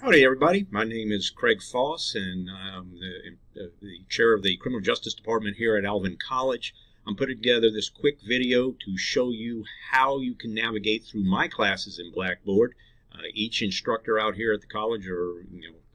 Howdy, everybody. My name is Craig Foss, and I'm the chair of the Criminal Justice Department here at Alvin College. I'm putting together this quick video to show you how you can navigate through my classes in Blackboard. Each instructor out here at the college or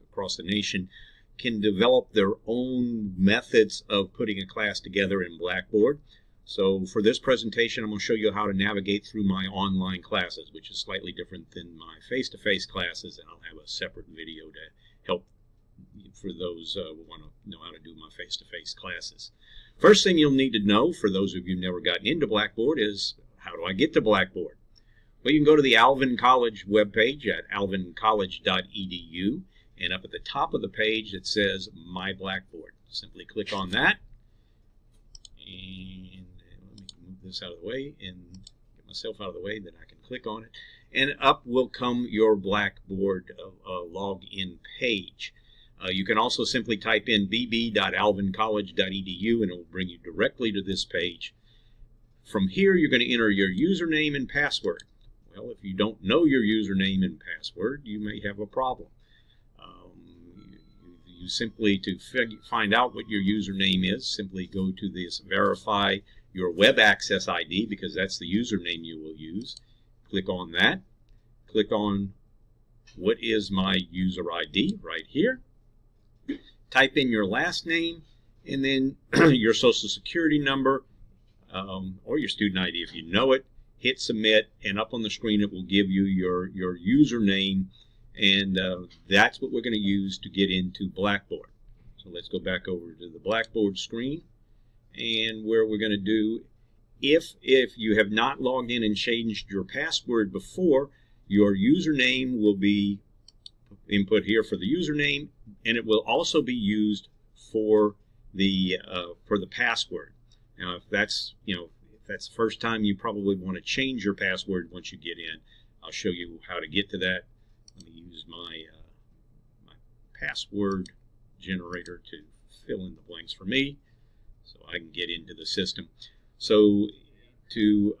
across the nation can develop their own methods of putting a class together in Blackboard. So for this presentation, I'm going to show you how to navigate through my online classes, which is slightly different than my face-to-face classes, and I'll have a separate video to help for those who want to know how to do my face-to-face classes. First thing you'll need to know, for those of you who've never gotten into Blackboard, is how do I get to Blackboard? Well, you can go to the Alvin College webpage at alvincollege.edu, and up at the top of the page it says My Blackboard. Simply click on that, and this out of the way and get myself out of the way, then I can click on it, and up will come your Blackboard login page. You can also simply type in bb.alvincollege.edu and it will bring you directly to this page. From here you're going to enter your username and password. Well, if you don't know your username and password, you may have a problem. You simply, to find out what your username is, simply go to this verify your web access ID, because that's the username you will use. Click on that. Click on what is my user ID right here. Type in your last name and then your social security number or your student ID if you know it. Hit submit, and up on the screen it will give you your username, and that's what we're going to use to get into Blackboard. So let's go back over to the Blackboard screen, and where we're going to do, if you have not logged in and changed your password before, your username will be input here for the username, and it will also be used for the password. Now, if that's if that's the first time, you probably want to change your password once you get in. I'll show you how to get to that. Let me use my password generator to fill in the blanks for me, so I can get into the system. So to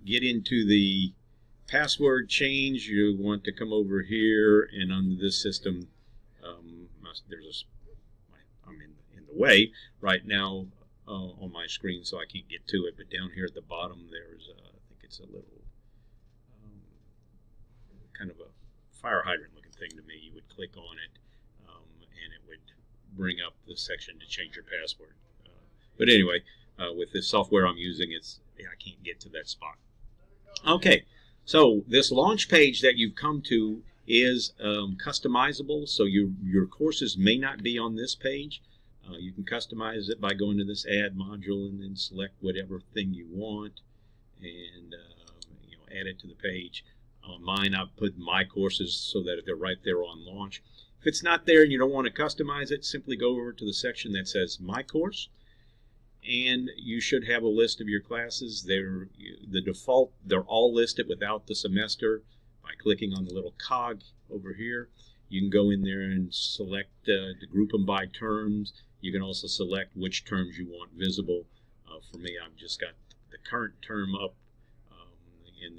get into the password change, you want to come over here, and under this system, I'm in the way right now on my screen, so I can't get to it. But down here at the bottom, there's I think it's a little kind of a fire hydrant looking thing to me. You would click on it, and it would bring up the section to change your password. But anyway, with this software I'm using, I can't get to that spot. Okay, so this launch page that you've come to is customizable, so your courses may not be on this page. You can customize it by going to this add module and then select whatever thing you want, and add it to the page. On mine, I've put my courses so that they're right there on launch. If it's not there and you don't want to customize it, simply go over to the section that says My Course, and you should have a list of your classes. The default, they're all listed without the semester. By clicking on the little cog over here, you can go in there and select to group them by terms. You can also select which terms you want visible. For me, I've just got the current term up in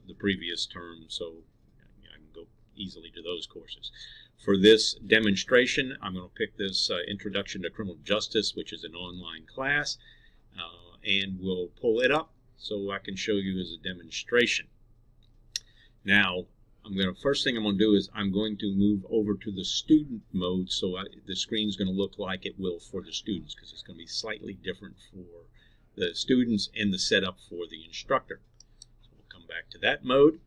the previous term, so I can go easily to those courses. For this demonstration, I'm going to pick this Introduction to Criminal Justice, which is an online class, and we'll pull it up so I can show you as a demonstration. Now, first thing I'm going to do is I'm going to move over to the student mode, so the screen's going to look like it will for the students, because it's going to be slightly different for the students and the setup for the instructor. So we'll come back to that mode,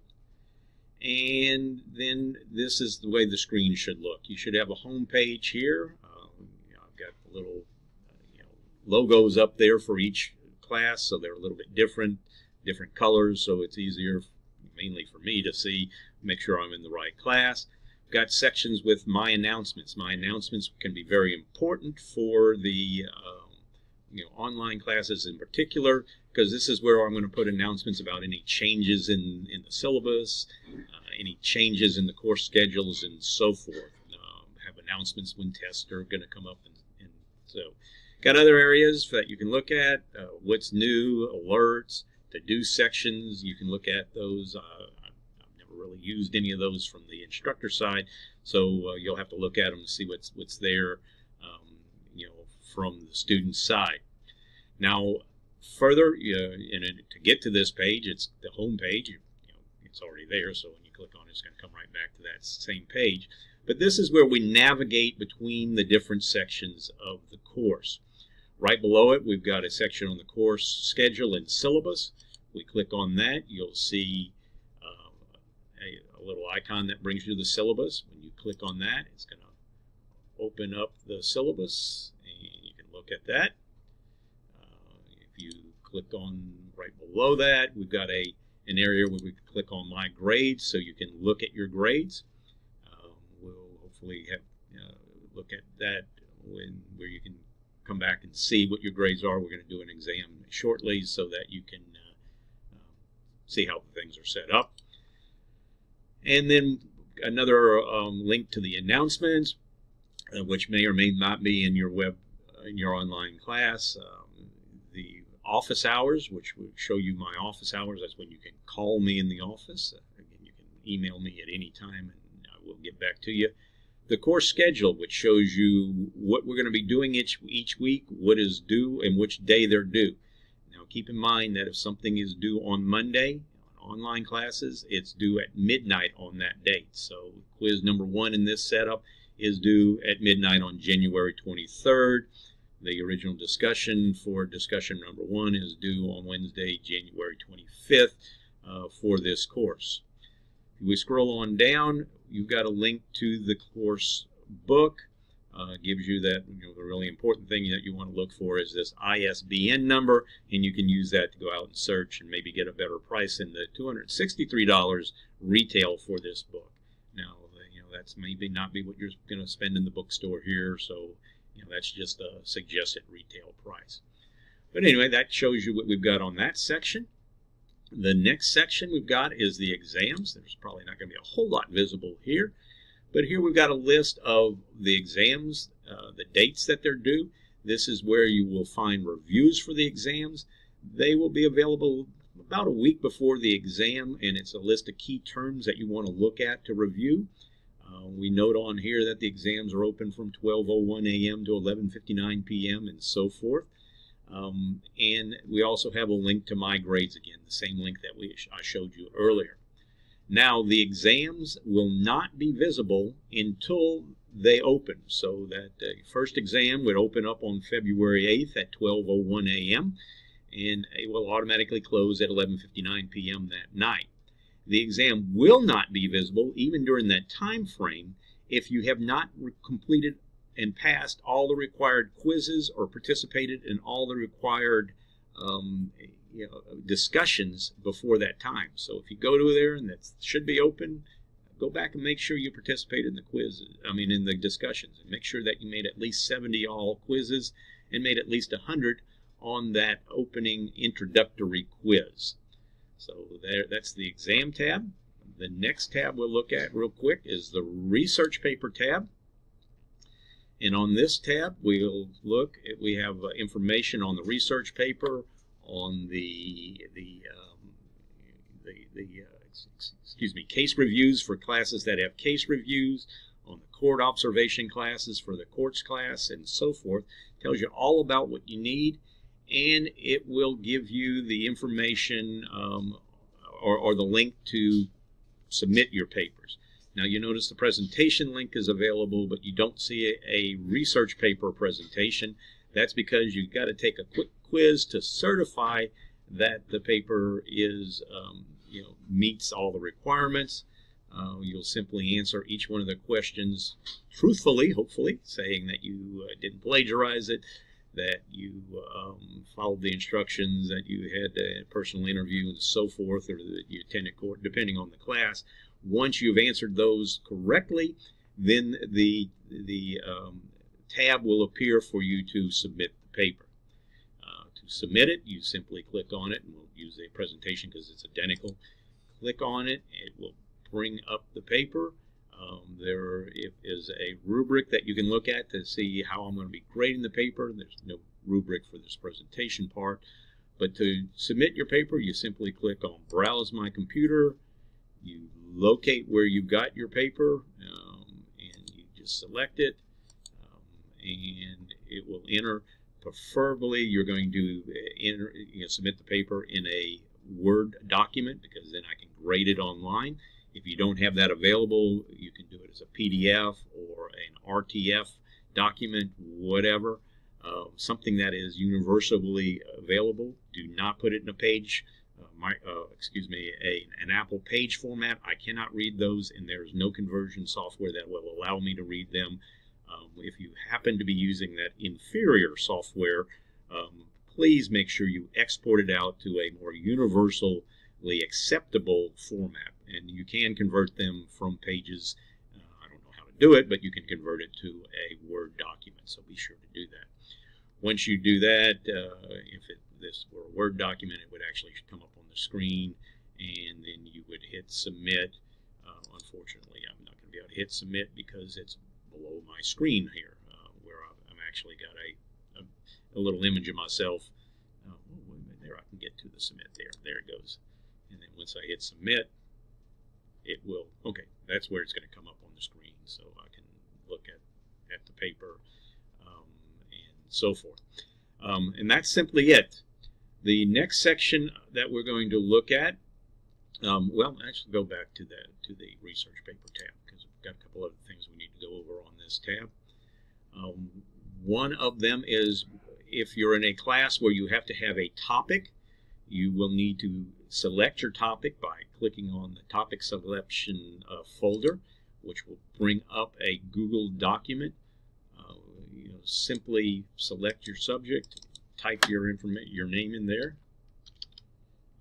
and then this is the way the screen should look. You should have a home page here. I've got the little logos up there for each class, so they're a little bit different colors, so it's easier mainly for me to see, make sure I'm in the right class. I've got sections with my announcements. My announcements can be very important for the online classes in particular, because this is where I'm going to put announcements about any changes in the syllabus, any changes in the course schedules, and so forth. Have announcements when tests are going to come up, and so got other areas that you can look at, what's new, alerts, to-do sections. You can look at those. I've never never really used any of those from the instructor side, so you'll have to look at them to see what's there, from the student's side. Now, further, to get to this page, it's the home page. It's already there, so when you click on it, it's going to come right back to that same page. But this is where we navigate between the different sections of the course. Right below it, we've got a section on the course schedule and syllabus. We click on that, you'll see a little icon that brings you to the syllabus. When you click on that, it's going to open up the syllabus, and you can look at that. If you click on right below that, we've got an area where we can click on My Grades, so you can look at your grades. We'll hopefully have look at that where you can come back and see what your grades are. We're going to do an exam shortly so that you can see how things are set up. And then another link to the announcements, which may or may not be in your online class. The office hours, which will show you my office hours. That's when you can call me in the office. Again, you can email me at any time, and I will get back to you. The course schedule, which shows you what we're going to be doing each week, what is due, and which day they're due. Now, keep in mind that if something is due on Monday, online classes, it's due at midnight on that date. So quiz number 1 in this setup is due at midnight on January 23rd. The original discussion for discussion number 1 is due on Wednesday, January 25th for this course. If we scroll on down, you've got a link to the course book. Gives you that, the really important thing that you want to look for is this ISBN number, and you can use that to go out and search and maybe get a better price than the $263 retail for this book. Now, that's maybe not be what you're going to spend in the bookstore here, so that's just a suggested retail price. But anyway, that shows you what we've got on that section. The next section we've got is the exams. There's probably not going to be a whole lot visible here. But here we've got a list of the exams, the dates that they're due. This is where you will find reviews for the exams. They will be available about a week before the exam, and it's a list of key terms that you want to look at to review. We note on here that the exams are open from 12:01 a.m. to 11:59 p.m. and so forth. And we also have a link to My Grades again, the same link that I showed you earlier. Now, the exams will not be visible until they open. So that first exam would open up on February 8th at 12:01 a.m. and it will automatically close at 11:59 p.m. that night. The exam will not be visible even during that time frame if you have not completed and passed all the required quizzes or participated in all the required discussions before that time. So if you go to there and that should be open, go back and make sure you participated in the quizzes. In the discussions, and make sure that you made at least 70 all quizzes and made at least 100 on that opening introductory quiz. So that's the exam tab. The next tab we'll look at real quick is the research paper tab. And on this tab, we'll look at, we have information on the research paper, on case reviews for classes that have case reviews, on the court observation classes for the courts class, and so forth. It tells you all about what you need, and it will give you the information or the link to submit your papers. Now, you notice the presentation link is available, but you don't see a research paper presentation. That's because you've got to take a quick quiz to certify that the paper is, meets all the requirements. You'll simply answer each one of the questions truthfully, hopefully, saying that you didn't plagiarize it, that you followed the instructions, that you had a personal interview and so forth, or that you attended court, depending on the class. Once you've answered those correctly, then the tab will appear for you to submit the paper. To submit it, you simply click on it, and we'll use a presentation because it's identical. Click on it, it will bring up the paper. There is a rubric that you can look at to see how I'm going to be grading the paper. There's no rubric for this presentation part. But to submit your paper, you simply click on Browse My Computer. You locate where you got your paper, and you just select it, and it will enter. Preferably, you're going to enter, submit the paper in a Word document, because then I can grade it online. If you don't have that available, you can do it as a PDF or an RTF document, whatever. Something that is universally available. Do not put it in a page, an Apple page format. I cannot read those, and there's no conversion software that will allow me to read them. If you happen to be using that inferior software, please make sure you export it out to a more universally acceptable format. And you can convert them from pages. I don't know how to do it, but you can convert it to a Word document, so be sure to do that. Once you do that, if this were a Word document, it would actually come up on the screen, and then you would hit submit. Unfortunately, I'm not going to be able to hit submit because it's below my screen here, where I'm actually got a little image of myself. Oh, wait a minute, there, I can get to the submit there. There it goes. And then once I hit submit, it will, okay, that's where it's going to come up on the screen, so I can look at the paper and so forth. And that's simply it. The next section that we're going to look at, well, actually go back to the research paper tab, because we've got a couple other things we need to go over on this tab. One of them is, if you're in a class where you have to have a topic, you will need to select your topic by clicking on the topic selection folder, which will bring up a Google document. Simply select your subject, type your name in there,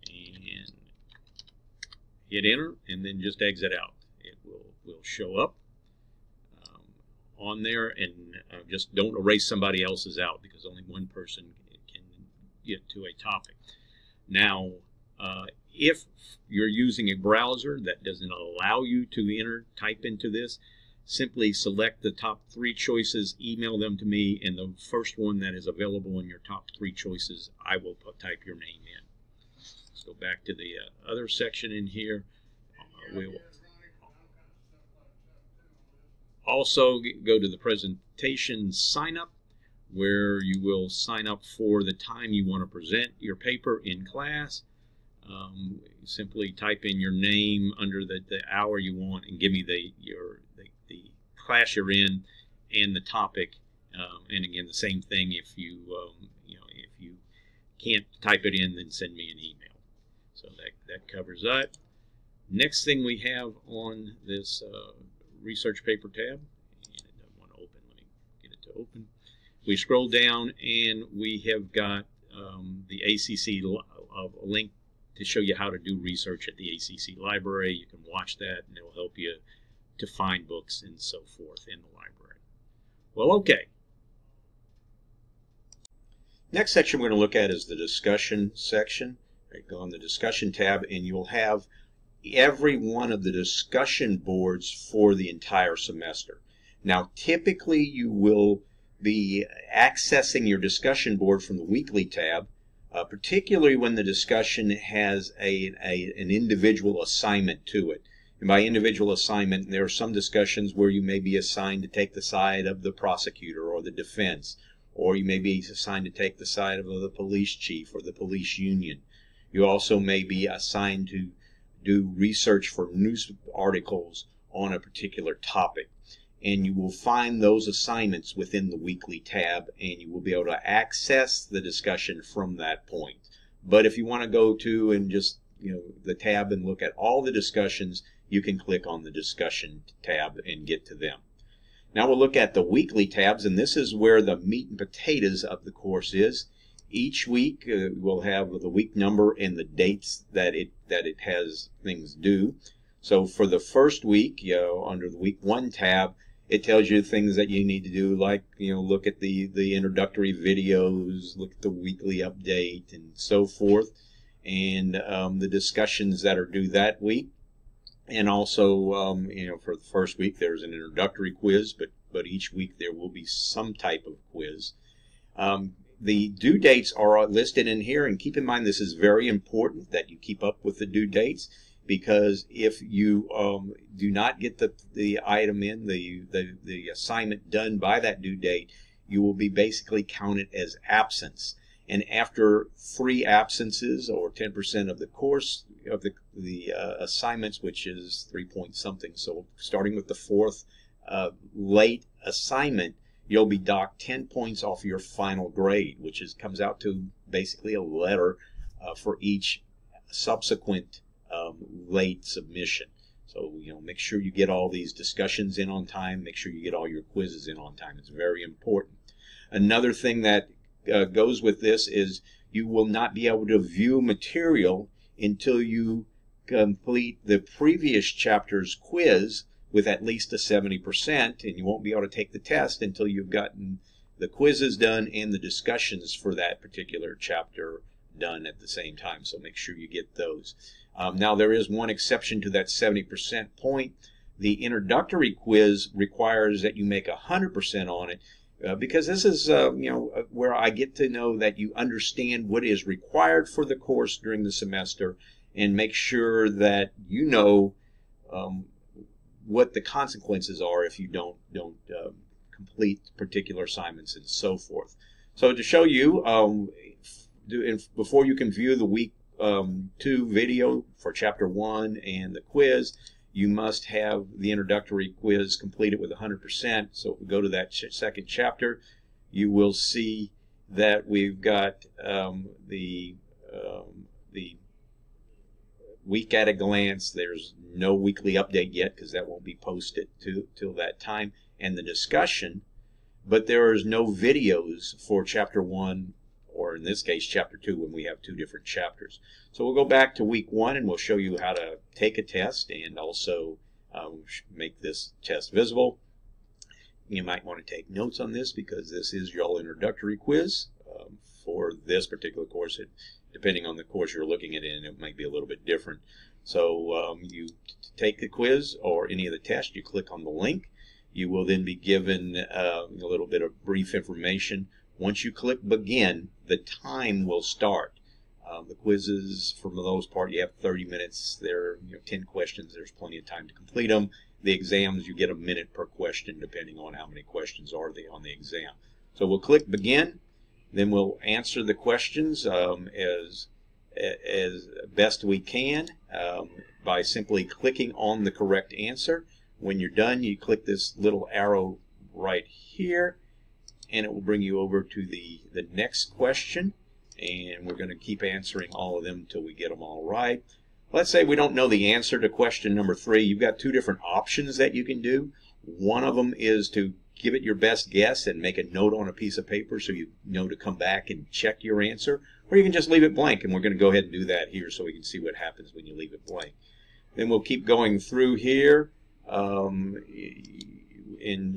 and hit enter, and then just exit out. It will show up on there, and just don't erase somebody else's out, because only one person can get to a topic. Now, if you're using a browser that doesn't allow you to type into this, simply select the top 3 choices, email them to me, and the first one that is available in your top 3 choices, I will type your name in. Let's go back to the other section in here. We will also go to the presentation sign up, where you will sign up for the time you want to present your paper in class. Simply type in your name under the hour you want, and give me the class you're in and the topic. And again, the same thing. If you if you can't type it in, then send me an email. So that covers that. Next thing we have on this research paper tab, and it doesn't want to open. Let me get it to open. We scroll down, and we have got the ACC link to show you how to do research at the ACC library. You can watch that, and it will help you to find books and so forth in the library. Well, okay. Next section we're going to look at is the discussion section. Right, go on the discussion tab, and you'll have every one of the discussion boards for the entire semester. Now, typically you will be accessing your discussion board from the weekly tab, particularly when the discussion has an individual assignment to it. And by individual assignment, there are some discussions where you may be assigned to take the side of the prosecutor or the defense, or you may be assigned to take the side of the police chief or the police union. You also may be assigned to do research for news articles on a particular topic. And you will find those assignments within the weekly tab, and you will be able to access the discussion from that point. But if you want to go to and just the tab and look at all the discussions, you can click on the discussion tab and get to them. Now we'll look at the weekly tabs, and this is where the meat and potatoes of the course is. Each week we'll have the week number and the dates that it has things due. So for the first week, under the week 1 tab, it tells you things that you need to do, like look at the introductory videos, look at the weekly update, and so forth, and the discussions that are due that week. And also, for the first week there's an introductory quiz, but each week there will be some type of quiz. The due dates are listed in here, and keep in mind this is very important that you keep up with the due dates. because if you do not get the item in, the assignment done by that due date, you will be basically counted as absence. And after 3 absences, or 10% of the course of the assignments, which is 3 point something, so starting with the 4th late assignment, you'll be docked 10 points off your final grade, which comes out to basically a letter for each subsequent late submission. So, make sure you get all these discussions in on time. Make sure you get all your quizzes in on time. It's very important. Another thing that goes with this is you will not be able to view material until you complete the previous chapter's quiz with at least a 70%, and you won't be able to take the test until you've gotten the quizzes done and the discussions for that particular chapter done at the same time. So make sure you get those. Now, there is one exception to that 70% point. The introductory quiz requires that you make 100% on it, because this is where I get to know that you understand what is required for the course during the semester, and make sure that you know what the consequences are if you don't complete particular assignments and so forth. So to show you, before you can view the week 2 video for chapter 1 and the quiz, you must have the introductory quiz completed with 100%. So if we go to that second chapter, you will see that we've got the week at a glance. There's no weekly update yet because that won't be posted till that time, and the discussion, but there is no videos for chapter 1, or in this case chapter 2, when we have 2 different chapters. So we'll go back to week 1 and we'll show you how to take a test and also make this test visible. You might want to take notes on this because this is your introductory quiz for this particular course. Depending on the course you're looking at it might be a little bit different. So you take the quiz or any of the tests, you click on the link. You will then be given a little bit of brief information. Once you click begin, the time will start. The quizzes, for the most part, you have 30 minutes. There are 10 questions. There's plenty of time to complete them. The exams, you get a minute per question, depending on how many questions are they on the exam. So we'll click begin. Then we'll answer the questions as best we can by simply clicking on the correct answer. When you're done, you click this little arrow right here, and it will bring you over to the next question, and we're going to keep answering all of them until we get them all right. Let's say we don't know the answer to question number 3. You've got 2 different options that you can do. One of them is to give it your best guess and make a note on a piece of paper so you know to come back and check your answer, or you can just leave it blank, and we're going to go ahead and do that here so we can see what happens when you leave it blank. Then we'll keep going through here, and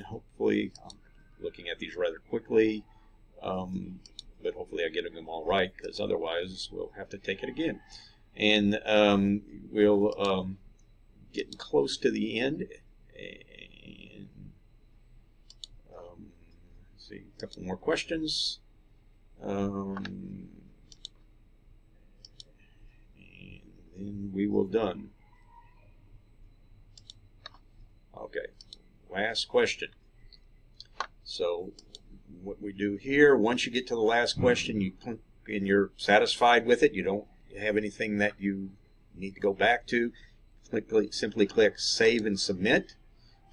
hopefully I'm looking at these rather quickly, but hopefully I get them all right, because otherwise we'll have to take it again. And we'll get close to the end. And let's see, a couple more questions. And then we will done. Okay, last question. So what we do here, once you get to the last question, and you're satisfied with it, you don't have anything that you need to go back to, simply click Save and Submit.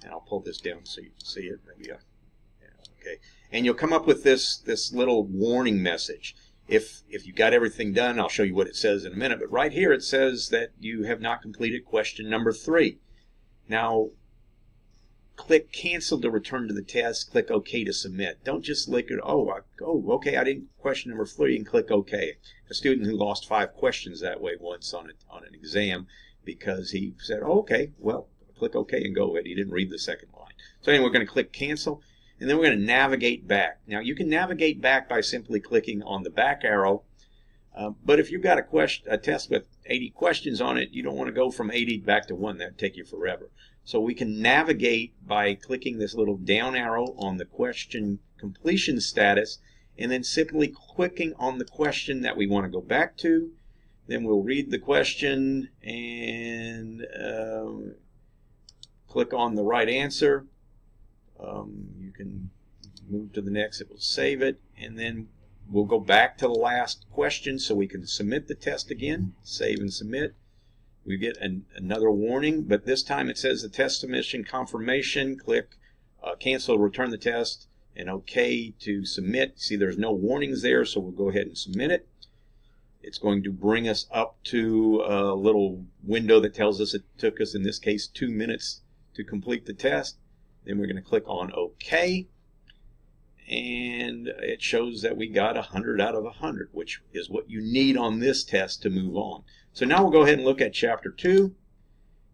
And I'll pull this down so you can see it. Maybe okay. And you'll come up with this little warning message. If you got everything done, I'll show you what it says in a minute. But right here it says that you have not completed question number 3. Now, click Cancel to return to the test. Click OK to submit. Don't just click it. Okay, I didn't question number 3, and click OK. A student who lost 5 questions that way once on an exam because he said, oh, okay, well, click OK and go ahead. He didn't read the second line. So anyway, we're going to click Cancel, and then we're going to navigate back. Now, you can navigate back by simply clicking on the back arrow, but if you've got a test with 80 questions on it, you don't want to go from 80 back to 1. That would take you forever. So we can navigate by clicking this little down arrow on the question completion status, and then simply clicking on the question that we want to go back to. Then we'll read the question and click on the right answer. You can move to the next. It will save it, and then we'll go back to the last question so we can submit the test again. Save and submit. We get another warning, but this time it says the test submission confirmation. Click cancel, return the test, and OK to submit. See, there's no warnings there, so we'll go ahead and submit it. It's going to bring us up to a little window that tells us it took us, in this case, 2 minutes to complete the test. Then we're going to click on OK, and it shows that we got 100 out of 100, which is what you need on this test to move on. So now we'll go ahead and look at Chapter 2,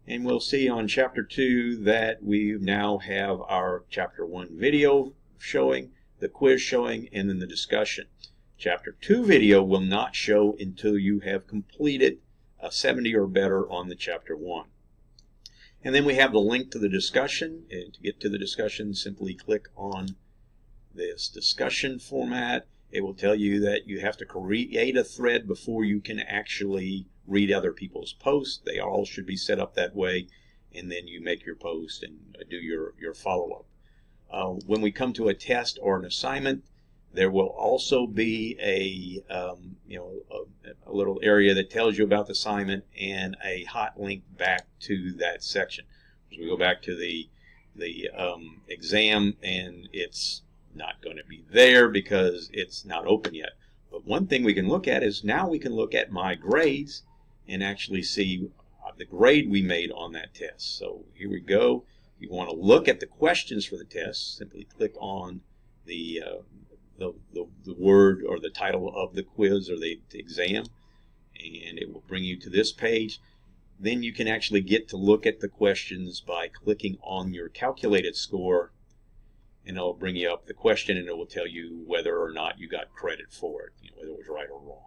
and we'll see on Chapter 2 that we now have our Chapter 1 video showing, the quiz showing, and then the discussion. Chapter 2 video will not show until you have completed a 70 or better on the Chapter 1. And then we have the link to the discussion, and to get to the discussion, simply click on this discussion format. It will tell you that you have to create a thread before you can actually read other people's posts. They all should be set up that way, and then you make your post and do your follow-up. When we come to a test or an assignment, there will also be a little area that tells you about the assignment and a hot link back to that section. So we go back to the exam, and it's not going to be there because it's not open yet. But one thing we can look at is now we can look at my grades and actually see the grade we made on that test. So here we go. If you want to look at the questions for the test, simply click on the word or the title of the quiz or the exam, and it will bring you to this page. Then you can actually get to look at the questions by clicking on your calculated score, and it'll bring you up the question, and it will tell you whether or not you got credit for it, whether it was right or wrong.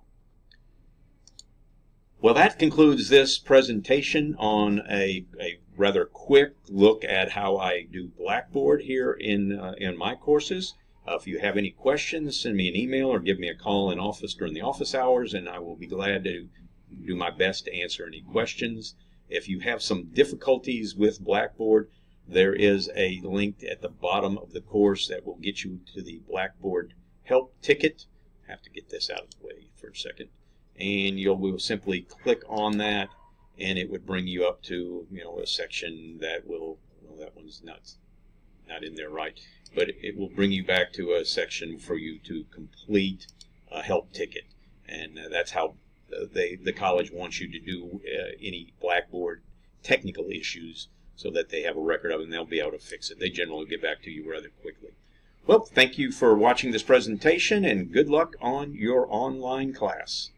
Well, that concludes this presentation on a rather quick look at how I do Blackboard here in my courses. If you have any questions, send me an email or give me a call in office during the office hours, and I will be glad to do my best to answer any questions. If you have some difficulties with Blackboard, there is a link at the bottom of the course that will get you to the Blackboard help ticket. I have to get this out of the way for a second. And will simply click on that, and it would bring you up to a section that will, well, that one's not in there right, but it will bring you back to a section for you to complete a help ticket. And that's how the college wants you to do any Blackboard technical issues, so that they have a record of it and they'll be able to fix it. They generally get back to you rather quickly. Well, thank you for watching this presentation, and good luck on your online class.